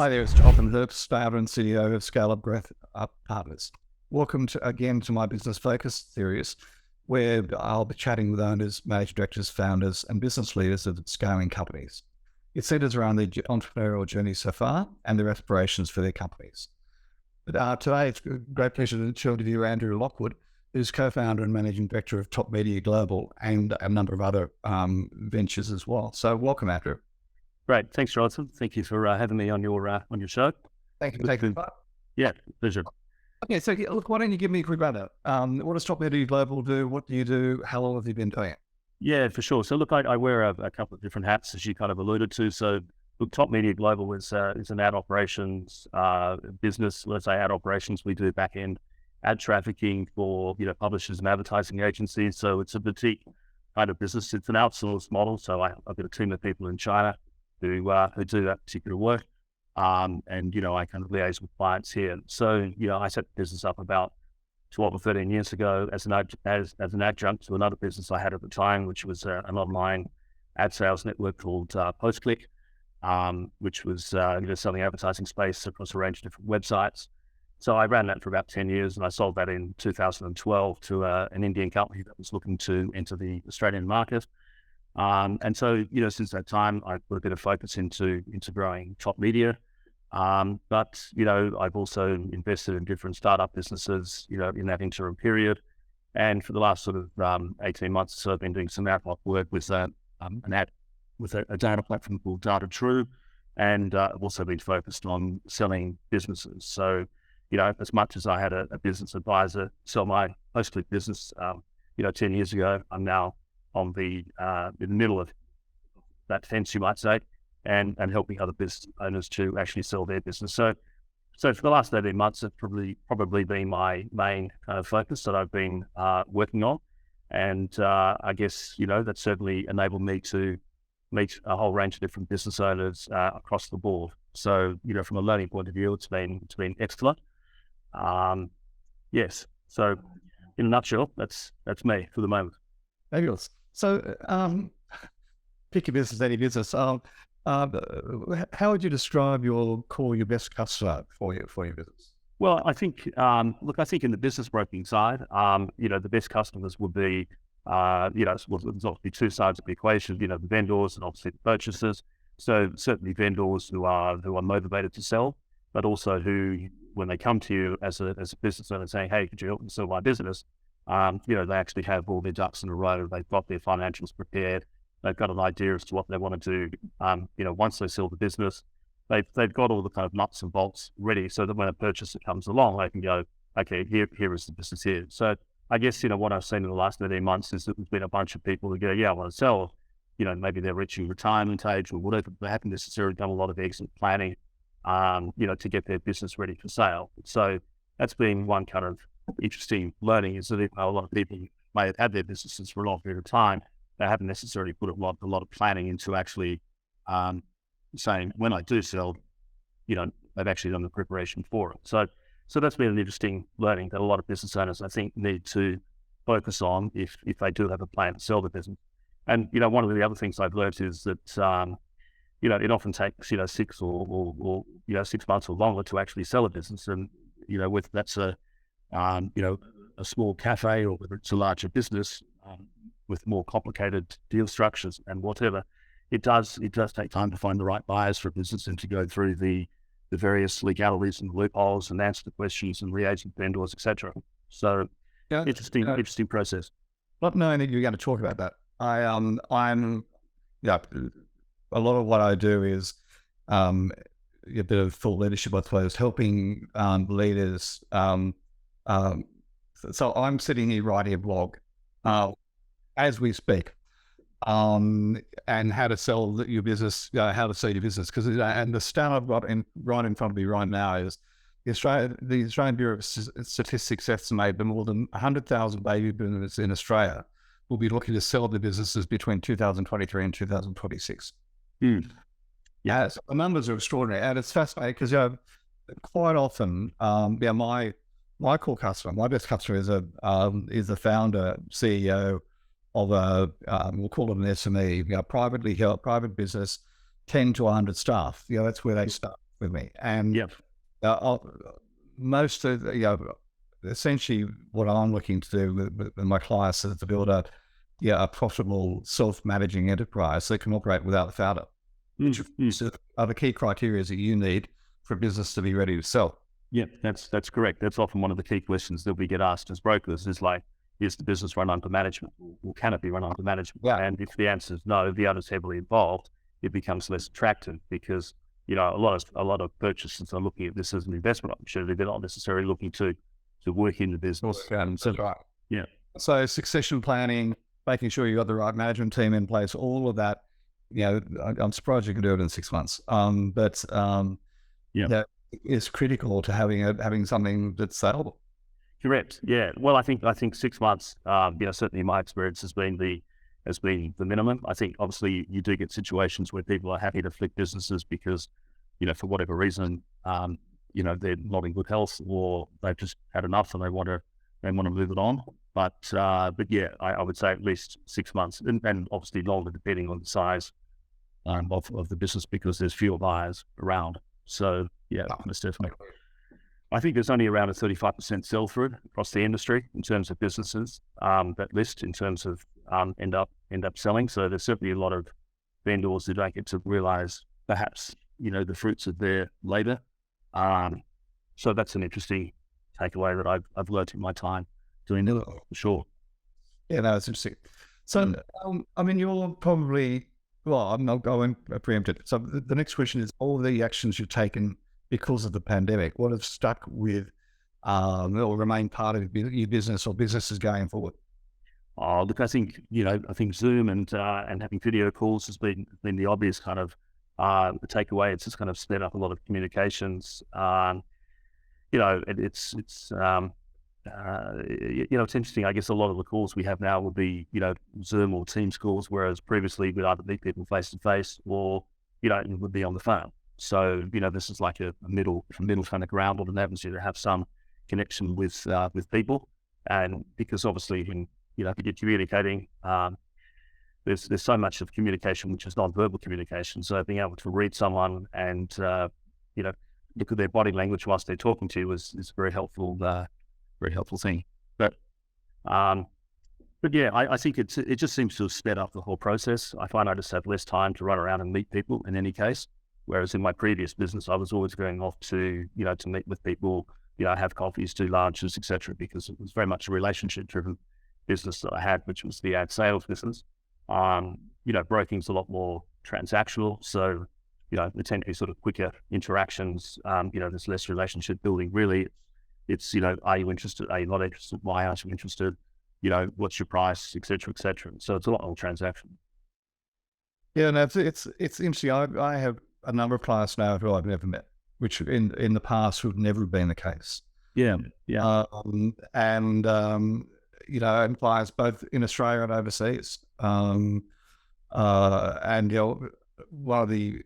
Hi there, it's Jonathan Herbst, founder and CEO of Scale Up Growth Up Partners. Welcome again to my Business Focus series, where I'll be chatting with owners, managing directors, founders, and business leaders of scaling companies. It centers around their entrepreneurial journey so far and their aspirations for their companies. But today, it's a great pleasure to interview Andrew Lockwood, who's co-founder and managing director of Top Media Global and a number of other ventures as well. So welcome, Andrew. Great. Thanks, Jonathan. Thank you for having me on your show. Thank you for taking the part. Yeah, pleasure. Okay, so look, why don't you give me a quick rundown? What does Top Media Global do? What do you do? How long have you been doing it? Yeah, for sure. So look, I wear a couple of different hats, as you kind of alluded to. So look, Top Media Global is an ad operations business. Let's say ad operations. We do back end ad trafficking for publishers and advertising agencies. So it's a boutique kind of business. It's an outsourced model. So I've got a team of people in China who do that particular work. And I kind of liaise with clients here. So, I set the business up about 12 or 13 years ago as an adjunct to another business I had at the time, which was an online ad sales network called PostClick, which was selling advertising space across a range of different websites. So I ran that for about 10 years, and I sold that in 2012 to an Indian company that was looking to enter the Australian market. And so, since that time, I've put a bit of focus into growing Top Media. But I've also invested in different startup businesses, in that interim period. And for the last sort of 18 months or so, I've been doing some ad hoc work with a data platform called Data True. And I've also been focused on selling businesses. So, as much as I had a business advisor sell my PostClick business, 10 years ago, I'm now on in the middle of that fence, you might say, and helping other business owners to actually sell their business. So for the last 18 months, it's probably been my main kind of focus that I've been working on. And I guess, that certainly enabled me to meet a whole range of different business owners across the board. So, from a learning point of view, it's been excellent. Yes. So in a nutshell, that's me for the moment. Fabulous. So, pick your business, any business. How would you describe your best customer for your business? Well, I think, I think in the business broking side, the best customers would be, there's obviously two sides of the equation, the vendors and obviously the purchasers. So certainly vendors who are motivated to sell, but also who, when they come to you as a business owner saying, hey, could you help me sell my business? They actually have all their ducks in a row. They've got their financials prepared. They've got an idea as to what they want to do. Once they sell the business, they've got all the kind of nuts and bolts ready so that when a purchaser comes along, they can go, okay, here is the business here. So I guess, what I've seen in the last 18 months is that there's been a bunch of people who go, yeah, I want to sell. Maybe they're reaching retirement age or whatever. They haven't necessarily done a lot of exit planning, to get their business ready for sale. So that's been one kind of interesting learning, is that a lot of people may have had their businesses for a long period of time. They haven't necessarily put a lot of planning into actually saying, when I do sell, they've actually done the preparation for it. So that's been an interesting learning that a lot of business owners, I think, need to focus on if they do have a plan to sell the business. And, one of the other things I've learned is that, it often takes, 6 or 6 months or longer to actually sell a business. And, whether that's a small cafe or whether it's a larger business with more complicated deal structures and whatever, it does take time to find the right buyers for a business and to go through the various legalities and loopholes and answer the questions and liaise with vendors, etc. So interesting process. Not knowing that you're going to talk about that, I'm a lot of what I do is a bit of thought leadership, I suppose, helping leaders. So I'm sitting here writing a blog as we speak, and how to sell your business, how to sell your business. And the stat I've got right in front of me right now is the Australian Bureau of Statistics estimates that more than 100,000 baby boomers in Australia will be looking to sell their businesses between 2023 and 2026. Yeah, so the numbers are extraordinary, and it's fascinating because quite often, my core customer, my best customer is the founder, CEO of we'll call it an SME, privately held, private business, 10 to 100 staff. That's where they start. with me. And Yep. I'll, most of essentially what I'm looking to do with my clients is to build a profitable self-managing enterprise that can operate without the founder, which are the key criteria that you need for a business to be ready to sell. Yeah, that's correct. That's often one of the key questions that we get asked as brokers is like, is the business run under management, or can it be run under management? Yeah. And if the answer is no, the owner's heavily involved, it becomes less attractive because, a lot of purchasers are looking at this as an investment opportunity. They're not necessarily looking to work in the business. That's right. Yeah. So succession planning, making sure you got the right management team in place, all of that. I'm surprised you can do it in 6 months. Yeah. That is critical to having something that's saleable. Correct. Yeah. Well, I think 6 months. Certainly my experience has been the minimum. I think obviously you do get situations where people are happy to flick businesses because, for whatever reason, they're not in good health or they've just had enough and they want to move it on. But yeah, I would say at least 6 months, and obviously longer depending on the size of the business because there's fewer buyers around. So yeah, most definitely. I think there's only around a 35% sell through across the industry in terms of businesses that list in terms of end up selling. So there's certainly a lot of vendors who don't get to realize perhaps the fruits of their labor. So that's an interesting takeaway that I've learned in my time doing it for sure. Yeah, no, it's interesting. So, you're probably, well, I'm not going preempted. So the next question is all the actions you've taken because of the pandemic, what have stuck with or remain part of your business or businesses going forward? Oh, look, I think Zoom and having video calls has been the obvious kind of the takeaway. It's just kind of sped up a lot of communications. It's interesting. I guess a lot of the calls we have now would be Zoom or Teams calls, whereas previously we'd either meet people face to face or it would be on the phone. So this is like a middle kind of ground, or an avenue to have some connection with people, and because obviously when you're communicating, there's so much of communication which is non-verbal communication. So being able to read someone and look at their body language whilst they're talking to you is a very helpful thing. But yeah, I think it just seems to have sped up the whole process. I find I just have less time to run around and meet people in any case. Whereas in my previous business, I was always going off to meet with people, have coffees, do lunches, etc. Because it was very much a relationship-driven business that I had, which was the ad sales business. Broking's a lot more transactional, so there tend to be sort of quicker interactions. There's less relationship building. Really, it's are you interested? Are you not interested? Why aren't you interested? What's your price, etc., etc. So it's a lot more transactional. Yeah, no, it's interesting. I have a number of clients now who I've never met, which in the past would never have been the case. Yeah. And clients both in Australia and overseas. And one of the,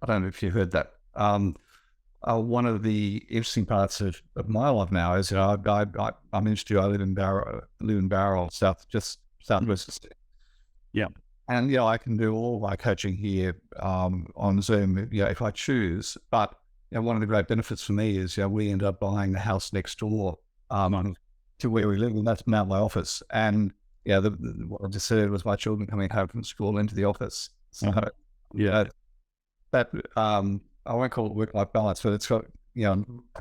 I don't know if you heard that. One of the interesting parts of my life now is I'm interested. I live in Barrow, southwest Australia. Yeah. And I can do all my coaching here on Zoom, if I choose. But one of the great benefits for me is we end up buying the house next door to where we live, and that's now my office. And what I just said was my children coming home from school into the office. So that I won't call it work-life balance, but it's got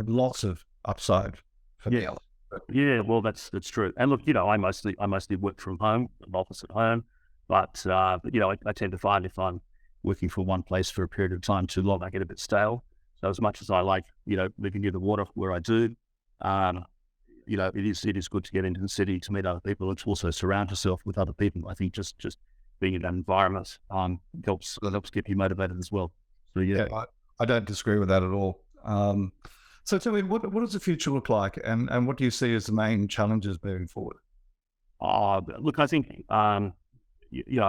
lots of upside for me. Yeah, well, that's true. And look, I mostly work from home, an office at home. But I tend to find if I'm working for one place for a period of time too long, I get a bit stale. So as much as I like, living near the water where I do, it is good to get into the city to meet other people. It's also surround yourself with other people. I think just being in that environment helps keep you motivated as well. So yeah, I don't disagree with that at all. So tell me, what does the future look like, and what do you see as the main challenges moving forward? Look, I think. I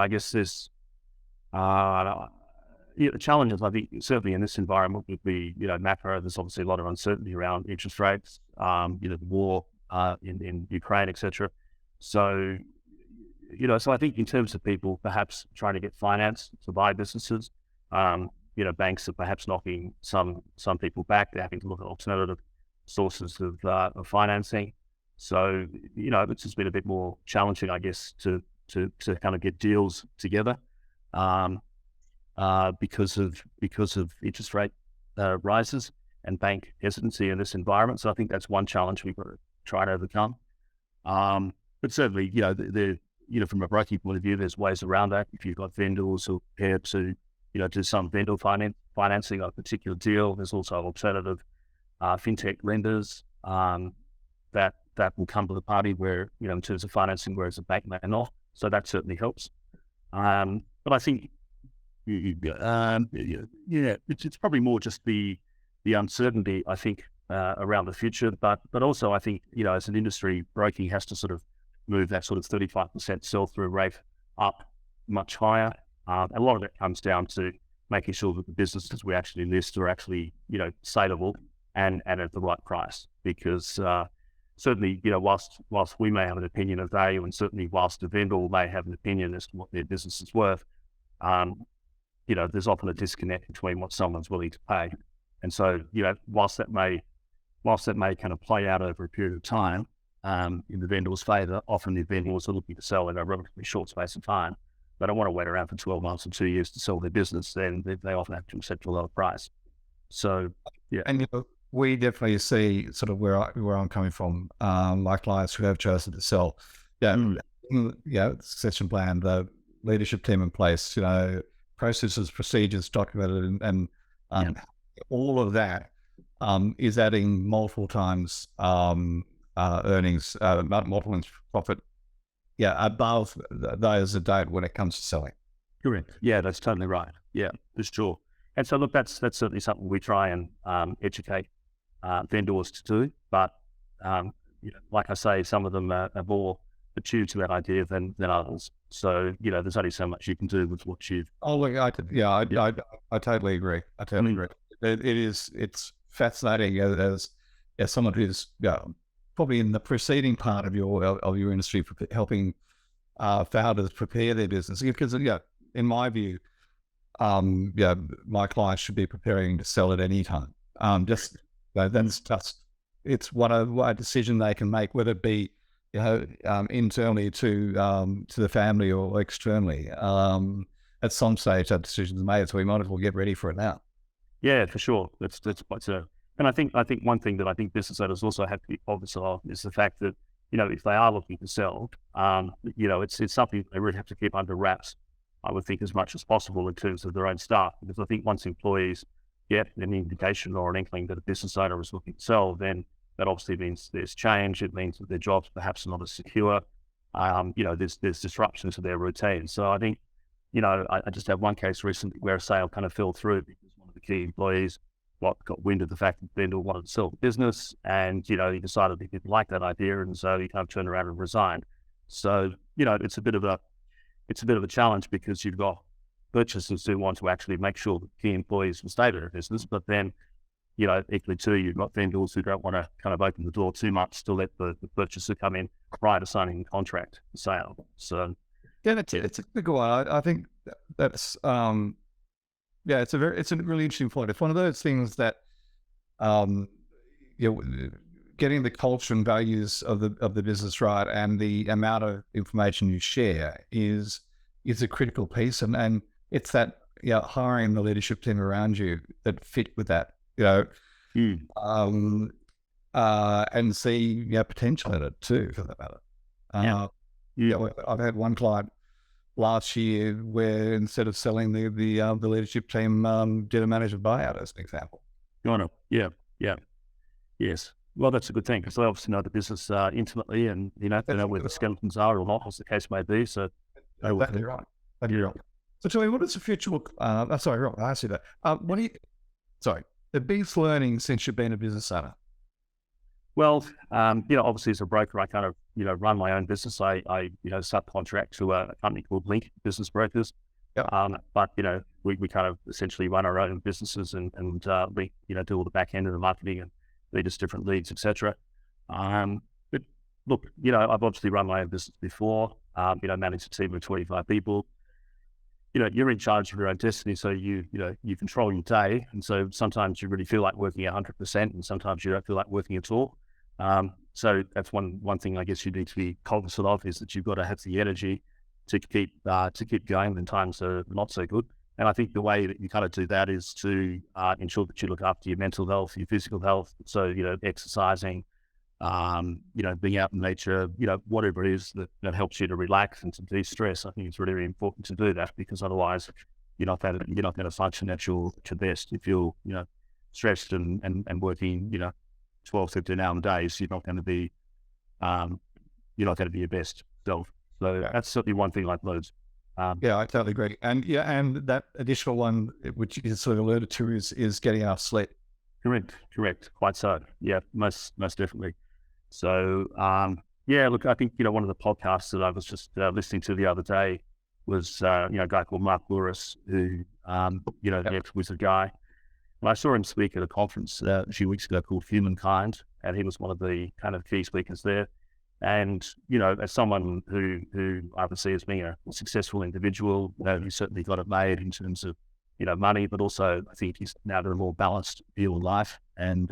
guess there's the challenges. I think certainly in this environment would be macro. There's obviously a lot of uncertainty around interest rates, the war in Ukraine, etc. So so I think in terms of people perhaps trying to get finance to buy businesses, banks are perhaps knocking some people back. They're having to look at alternative sources of financing. So, it's just been a bit more challenging, I guess, to kind of get deals together because of interest rate rises and bank hesitancy in this environment. So I think that's one challenge we've got to try to overcome. But certainly, from a broking point of view, there's ways around that. If you've got vendors who are prepared to, do some vendor financing of a particular deal, there's also alternative fintech lenders that will come to the party where, in terms of financing, whereas a bank may not. So that certainly helps. But I think, it's probably more just the uncertainty, I think, around the future. But also, I think, as an industry, broking has to sort of move that sort of 35% sell-through rate up much higher. A lot of it comes down to making sure that the businesses we actually list are actually, saleable and at the right price. Because certainly, whilst we may have an opinion of value, and certainly whilst the vendor may have an opinion as to what their business is worth, there's often a disconnect between what someone's willing to pay. And so, whilst that may kind of play out over a period of time, in the vendor's favour, often the vendors are looking to sell in a relatively short space of time. They don't want to wait around for 12 months or 2 years to sell their business. Then they often have to accept a lower price. So, yeah. And we definitely see sort of where I'm coming from. My clients who have chosen to sell, succession plan, the leadership team in place, processes, procedures documented, and all of that is adding multiple times earnings, multiple profit, above those that don't when it comes to selling. Correct. Yeah, that's totally right. Yeah, for sure. And so, look, that's certainly something we try and educate vendors to do. But like I say, some of them are more attuned to that idea than others. So, there's only so much you can do with what you've. Oh, look, I totally agree. I totally agree. It's fascinating as someone who's probably in the preceding part of your industry, helping founders prepare their business. Because in my view, my clients should be preparing to sell at any time. That's just, it's a decision they can make, whether it be internally to the family or externally. At some stage, that decision's made, so we might as well get ready for it now. Yeah, for sure. That's quite so. And I think one thing that I think business owners also have to be cognizant of is the fact that, if they are looking to sell, it's something they really have to keep under wraps, I would think, as much as possible in terms of their own staff. Because I think once employees get an indication or an inkling that a business owner is looking to sell, then that obviously means there's change. It means that their jobs perhaps are not as secure. There's disruption to their routine. So I think, I just had one case recently where a sale kind of fell through because one of the key employees got wind of the fact that the vendor wanted to sell the business, and he decided he didn't like that idea, and so he kind of turned around and resigned. So it's a bit of a challenge, because you've got purchasers who want to actually make sure that key employees will stay in their business, but then equally too, you've got vendors who don't want to kind of open the door too much to let the purchaser come in prior to signing the contract for sale. So it's a good one. I think that's it's a really interesting point. It's one of those things that getting the culture and values of the business right, and the amount of information you share is a critical piece, and it's that hiring the leadership team around you that fit with that, and see potential in it too, for that matter. I've had one client last year where, instead of selling, the leadership team did a management buyout, as an example. Yes. Well, that's a good thing, because they obviously know the business intimately, and they know where the skeletons are or not, as the case may be. So exactly right. So tell me, what is the future look? Sorry, Rob, I asked you that. The biggest learning since you've been a business owner? Well, obviously as a broker, I kind of, run my own business. I subcontract to a company called Link Business Brokers. But, we kind of essentially run our own businesses, and we, do all the back end of the marketing and lead us different leads, etc. But look, I've obviously run my own business before, managed a team of 25 people. you're in charge of your own destiny. So you control your day. And so sometimes you really feel like working 100% and sometimes you don't feel like working at all. So that's one thing I guess you need to be cognizant of, is that you've got to have the energy to keep going when times are not so good. And I think the way that you kind of do that is to ensure that you look after your mental health, your physical health. So, exercising, being out in nature, whatever it is that helps you to relax and to de-stress. I think it's really, really important to do that, because otherwise you're not going to function at your best. If you're, stressed and working, 12, 15 hour days, you're not going to be your best self. So that's certainly one thing I've learned. Yeah, I totally agree. And that additional one, which you sort of alluded to, is getting enough sleep. Correct. Quite so. Yeah, most definitely. So, look, I think, one of the podcasts that I was just listening to the other day was, a guy called Mark Lewis, who, the ex-Wizard guy. And I saw him speak at a conference a few weeks ago called Humankind, and he was one of the kind of key speakers there. And, as someone who I would see as being a successful individual, he certainly got it made in terms of, money, but also I think he's now got a more balanced view of life. And,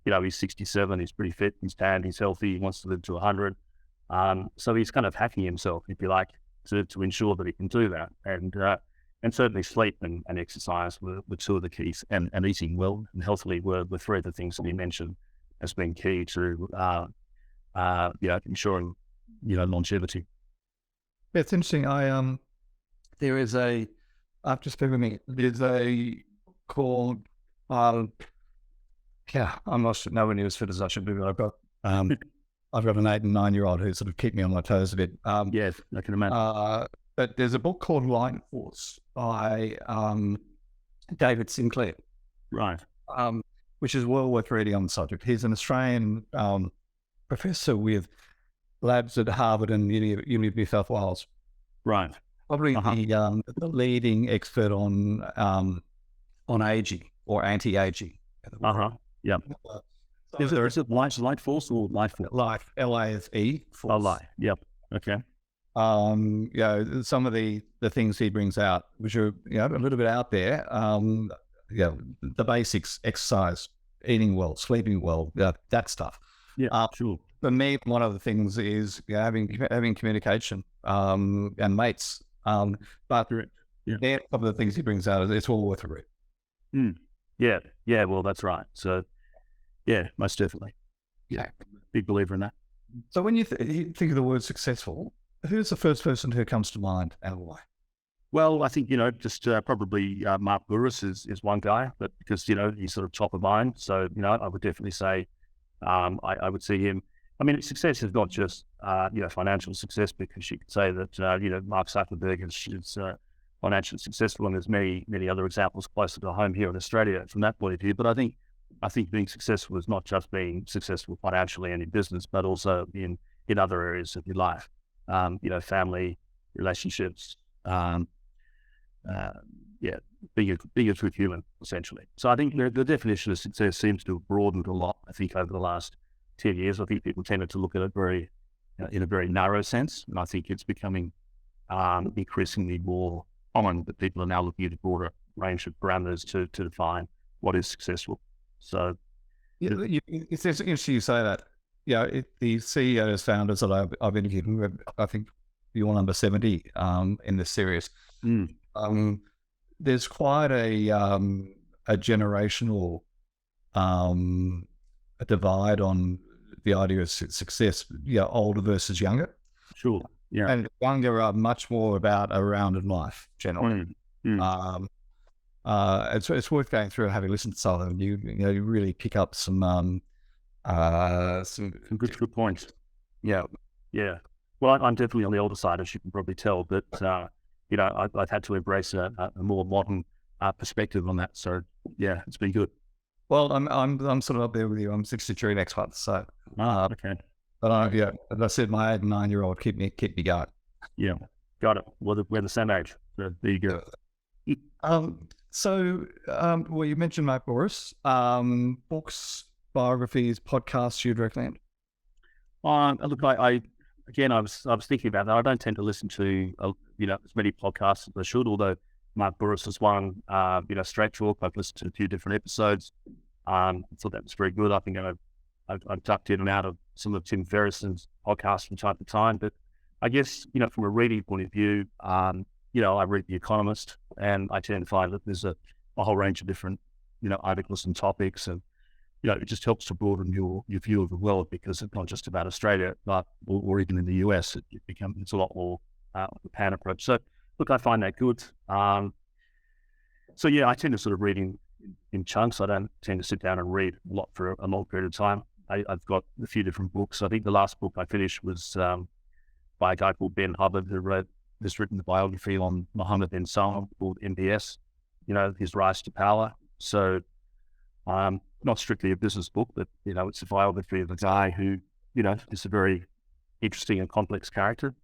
he's 67, he's pretty fit, he's tanned, he's healthy, he wants to live to 100. So he's kind of hacking himself, if you like, to ensure that he can do that. And certainly sleep and exercise were two of the keys, and eating well and healthily were three of the things that he mentioned as being key to, ensuring, longevity. It's interesting. There is I've just been with me. There's a called, I'm not sure, nowhere near as fit as I should be, but I've got an 8 and 9-year-old who sort of keep me on my toes a bit. Yes, I can imagine. But there's a book called Light Force by David Sinclair. Right. Which is well worth reading on the subject. He's an Australian professor with labs at Harvard and University of New South Wales. Right. Probably the leading expert on aging or anti-aging. Yeah. Is it Light Force or Life Force? Life, LAFE. Force. Oh, Life. Yep. Okay. Some of the things he brings out, which are a little bit out there. The basics: exercise, eating well, sleeping well, that stuff. Yeah, sure. For me, one of the things is having communication and mates. But they're some of the things he brings out. It's all worth a read. Yeah. Well, that's right. So, yeah, most definitely. Yeah, big believer in that. So when you think of the word successful, who's the first person who comes to mind and why? Well, I think, just probably Mark Lewis is one guy, but because, he's sort of top of mind. So, I would definitely say I would see him. I mean, success is not just, financial success, because you could say that, Mark Zuckerberg is financially successful, and there's many other examples closer to home here in Australia from that point of view. But I think being successful is not just being successful financially and in business, but also in other areas of your life. Family, relationships, being a true human, essentially. So I think the definition of success seems to have broadened a lot, I think, over the last 10 years. I think people tended to look at it in a very narrow sense. And I think it's becoming increasingly more common that people are now looking at a broader range of parameters to define what is successful. So it's interesting you say that. The CEOs, founders that I've interviewed, I think you're number 70 in this series. There's quite a generational a divide on the idea of success. Older versus younger. Sure. Yeah. And younger are much more about a rounded life generally. It's worth going through and having listened to some of them. You really pick up some good points. Yeah. Well, I'm definitely on the older side, as you can probably tell, but I've had to embrace a more modern perspective on that. So yeah, it's been good. Well, I'm sort of up there with you. I'm 63 next month, so okay. But as I said, my 8 and 9-year-old keep me going. Yeah, got it. We're the same age. So there you go. Well, you mentioned Mark Lewis. Books, biographies, podcasts you'd recommend? Look, I again, I was thinking about that. I don't tend to listen to as many podcasts as I should. Although Mark Burris is one, Straight Talk. I've listened to a few different episodes. I thought that was very good. I think I've ducked in and out of some of Tim Ferrisson's podcasts from time to time. But I guess from a reading point of view, I read The Economist, and I tend to find that there's a whole range of different articles and topics, and it just helps to broaden your view of the world, because it's not just about Australia, but or even in the US, it's a lot more of a pan approach. So look, I find that good. So yeah, I tend to sort of read in chunks. I don't tend to sit down and read a lot for a long period of time. I've got a few different books. I think the last book I finished was by a guy called Ben Hubbard, who has written the biography on Mohammed bin Salman called MBS, his rise to power. So not strictly a business book, but it's a biography of a guy who is a very interesting and complex character.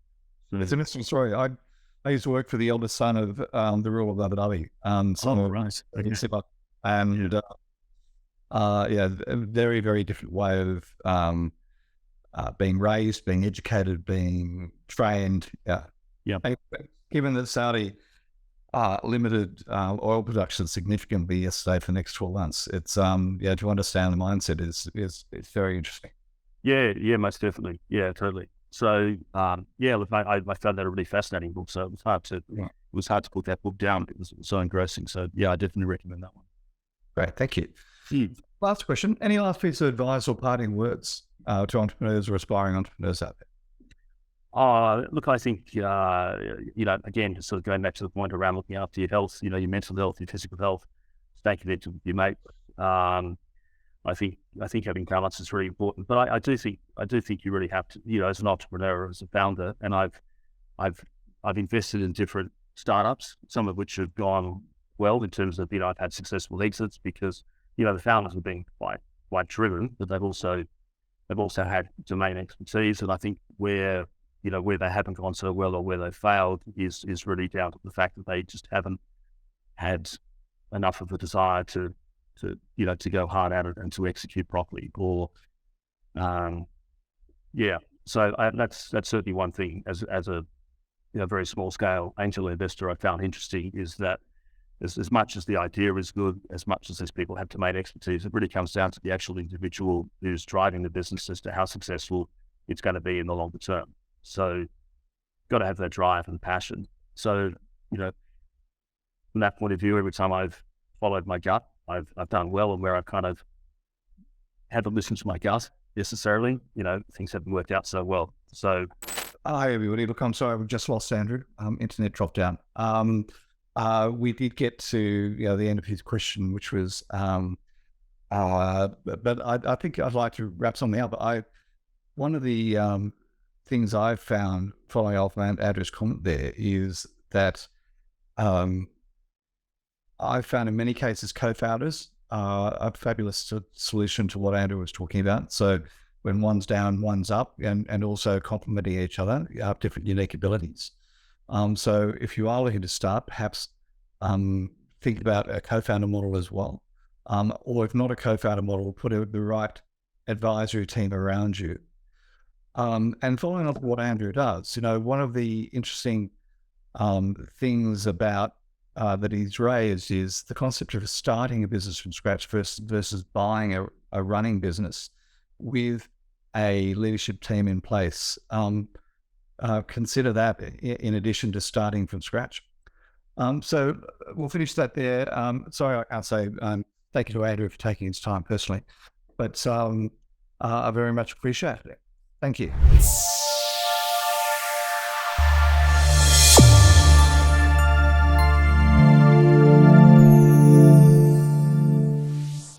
It's an interesting story. I used to work for the eldest son of the ruler of Abu Dhabi, Right. Sibak, and a very, very different way of being raised, being educated, being trained. Yeah. And given that Saudi limited oil production significantly yesterday for the next 12 months, it's to understand the mindset is very interesting. Yeah, most definitely. Yeah, totally. So look, I found that a really fascinating book. So it was hard to put that book down. It was so engrossing. So yeah, I definitely recommend that one. Great, thank you. Last question: any last piece of advice or parting words to entrepreneurs or aspiring entrepreneurs out there? Look, I think again, just sort of going back to the point around looking after your health, your mental health, your physical health, stay connected with your mate. I think having balance is really important. But I do think you really have to, as an entrepreneur, as a founder, and I've invested in different startups, some of which have gone well in terms of I've had successful exits because the founders have been quite driven, but they've also had domain expertise. And I think where they haven't gone so well or where they've failed is really down to the fact that they just haven't had enough of a desire to go hard at it and to execute properly. Or, so that's certainly one thing as a very small scale angel investor I found interesting, is that as much as the idea is good, as much as these people have domain expertise, it really comes down to the actual individual who's driving the business as to how successful it's going to be in the longer term. So, got to have that drive and passion. So, from that point of view, every time I've followed my gut, I've done well, and where I've kind of haven't listened to my gut necessarily, things haven't worked out so well. So, hi everybody. Look, I'm sorry, we've just lost Andrew. Internet dropped down. We did get to the end of his question, which was, but I think I'd like to wrap something up. One of the things I've found following off Andrew's comment there is that I've found in many cases co-founders are a fabulous solution to what Andrew was talking about. So when one's down, one's up, and also complementing each other, you have different unique abilities. So if you are looking to start, perhaps think about a co-founder model as well. Or if not a co-founder model, put the right advisory team around you. And following up what Andrew does, one of the interesting things about that he's raised is the concept of starting a business from scratch versus buying a running business with a leadership team in place. Consider that in addition to starting from scratch. So we'll finish that there. Sorry, I can't say thank you to Andrew for taking his time personally, but I very much appreciate it. Thank you.